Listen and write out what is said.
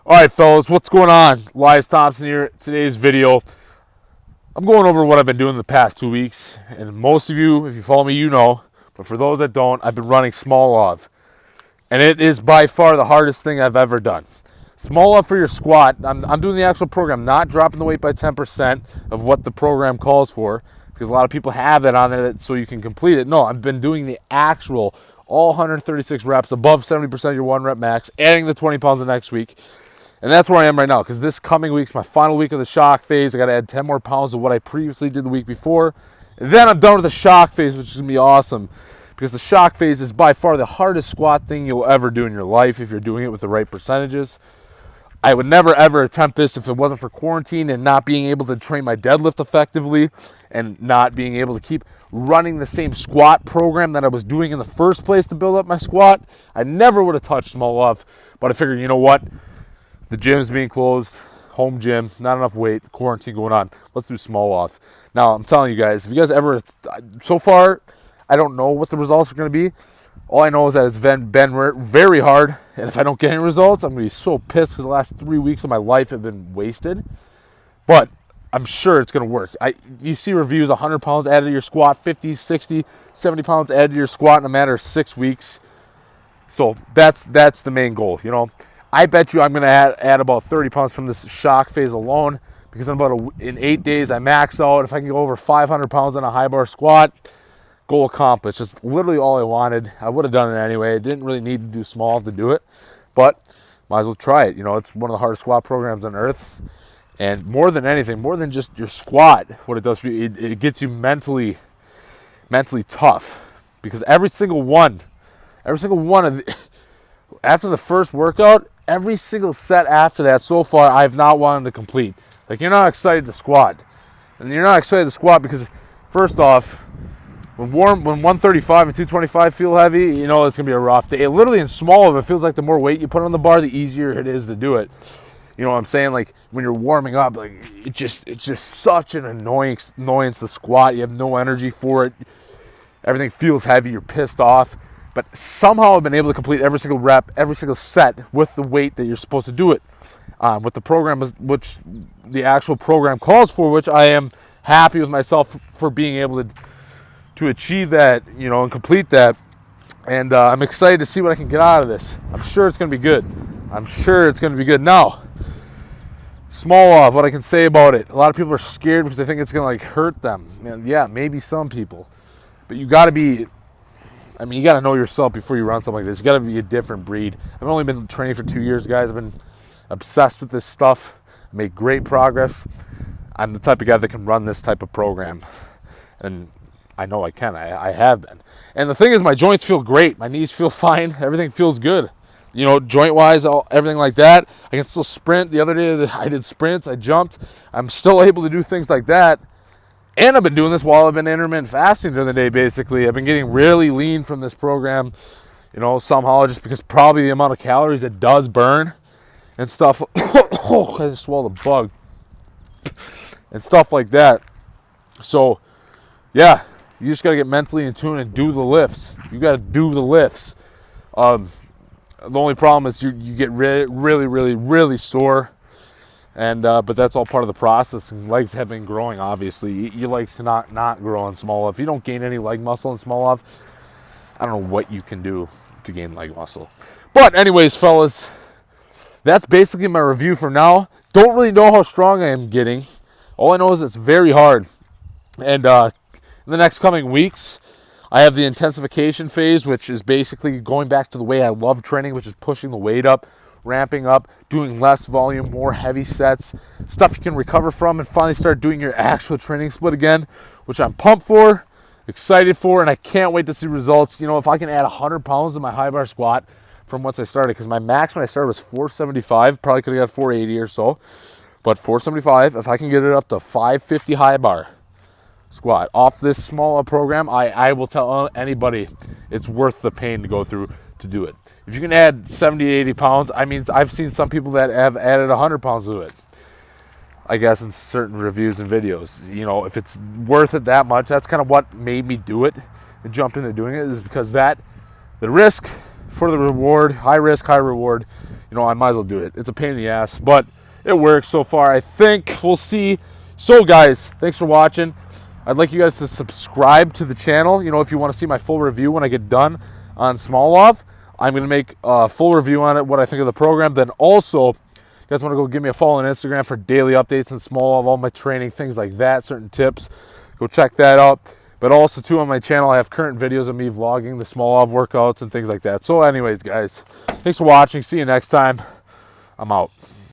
All right, fellas, what's going on? Elias Thompson here. Today's video, I'm going over what I've been doing the past 2 weeks. And most of you, if you follow me, you know. But for those that don't, I've been running Smolov. And it is by far the hardest thing I've ever done. Smolov for your squat. I'm doing the actual program, not dropping the weight by 10% of what the program calls for. Because a lot of people have that on there so you can complete it. No, I've been doing the actual all 136 reps, above 70% of your 1 rep max, adding the 20 pounds the next week. And that's where I am right now, because this coming week's my final week of the shock phase. I got to add 10 more pounds to what I previously did the week before. And then I'm done with the shock phase, which is going to be awesome, because the shock phase is by far the hardest squat thing you'll ever do in your life if you're doing it with the right percentages. I would never, ever attempt this if it wasn't for quarantine and not being able to train my deadlift effectively and not being able to keep running the same squat program that I was doing in the first place to build up my squat. I never would have touched Smolov, but I figured, you know what? The gym's being closed, home gym, not enough weight, quarantine going on. Let's do Smolov. Now, I'm telling you guys, if you guys ever, so far, I don't know what the results are going to be. All I know is that it's been very hard, and if I don't get any results, I'm going to be so pissed because the last 3 weeks of my life have been wasted. But I'm sure it's going to work. You see reviews, 100 pounds added to your squat, 50, 60, 70 pounds added to your squat in a matter of 6 weeks. So that's the main goal, you know. I bet you I'm going to add about 30 pounds from this shock phase alone, because in 8 days I max out. If I can go over 500 pounds on a high bar squat, goal accomplished. It's literally all I wanted. I would have done it anyway. I didn't really need to do small to do it, but might as well try it. You know, it's one of the hardest squat programs on earth. And more than anything, more than just your squat, what it does for you, it gets you mentally tough, because every single one of after the first workout, every single set after that so far, I've not wanted to complete. Like, you're not excited to squat. And you're not excited to squat because, first off, when 135 and 225 feel heavy, you know it's going to be a rough day. Literally in Smolov, it feels like the more weight you put on the bar, the easier it is to do it. You know what I'm saying? Like, when you're warming up, like, it's just such an annoyance to squat. You have no energy for it. Everything feels heavy. You're pissed off. But somehow I've been able to complete every single rep, every single set with the weight that you're supposed to do it. With the program, which the actual program calls for, which I am happy with myself for being able to achieve that, you know, and complete that. And I'm excited to see what I can get out of this. I'm sure it's going to be good. Now, Smolov, what I can say about it. A lot of people are scared because they think it's going to, like, hurt them. And yeah, maybe some people. But you got to know yourself before you run something like this. You got to be a different breed. I've only been training for 2 years, guys. I've been obsessed with this stuff. I made great progress. I'm the type of guy that can run this type of program. And I know I can. I have been. And the thing is, my joints feel great. My knees feel fine. Everything feels good. You know, joint-wise, everything like that. I can still sprint. The other day, I did sprints. I jumped. I'm still able to do things like that. And I've been doing this while I've been intermittent fasting during the day, basically. I've been getting really lean from this program, you know, somehow, just because probably the amount of calories it does burn and stuff. Oh, I just swallowed a bug. And stuff like that. So, yeah, you just got to get mentally in tune and do the lifts. You got to do the lifts. The only problem is you get really sore. And but that's all part of the process. And legs have been growing, obviously. Your legs cannot not grow in Smolov. If you don't gain any leg muscle in Smolov, I don't know what you can do to gain leg muscle. But anyways, fellas, that's basically my review for now. Don't really know how strong I am getting. All I know is it's very hard. And in the next coming weeks, I have the intensification phase, which is basically going back to the way I love training, which is pushing the weight up, ramping up, doing less volume, more heavy sets, stuff you can recover from, and finally start doing your actual training split again, which I'm pumped for, excited for, and I can't wait to see results. You know, if I can add 100 pounds to my high bar squat from once I started, because my max when I started was 475, probably could have got 480 or so, but 475, if I can get it up to 550 high bar squat off this small program, I will tell anybody it's worth the pain to go through to do it. If you can add 70, 80 pounds, I mean, I've seen some people that have added 100 pounds to it, I guess, in certain reviews and videos. You know, if it's worth it that much, that's kind of what made me do it and jump into doing it, is because the risk for the reward, high risk, high reward, you know, I might as well do it. It's a pain in the ass, but it works so far. I think we'll see. So guys, thanks for watching. I'd like you guys to subscribe to the channel. You know, if you want to see my full review when I get done on Smolov, I'm going to make a full review on it, what I think of the program. Then also, you guys want to go give me a follow on Instagram for daily updates on Smolov, all my training, things like that, certain tips. Go check that out. But also, too, on my channel, I have current videos of me vlogging the Smolov workouts and things like that. So anyways, guys, thanks for watching. See you next time. I'm out.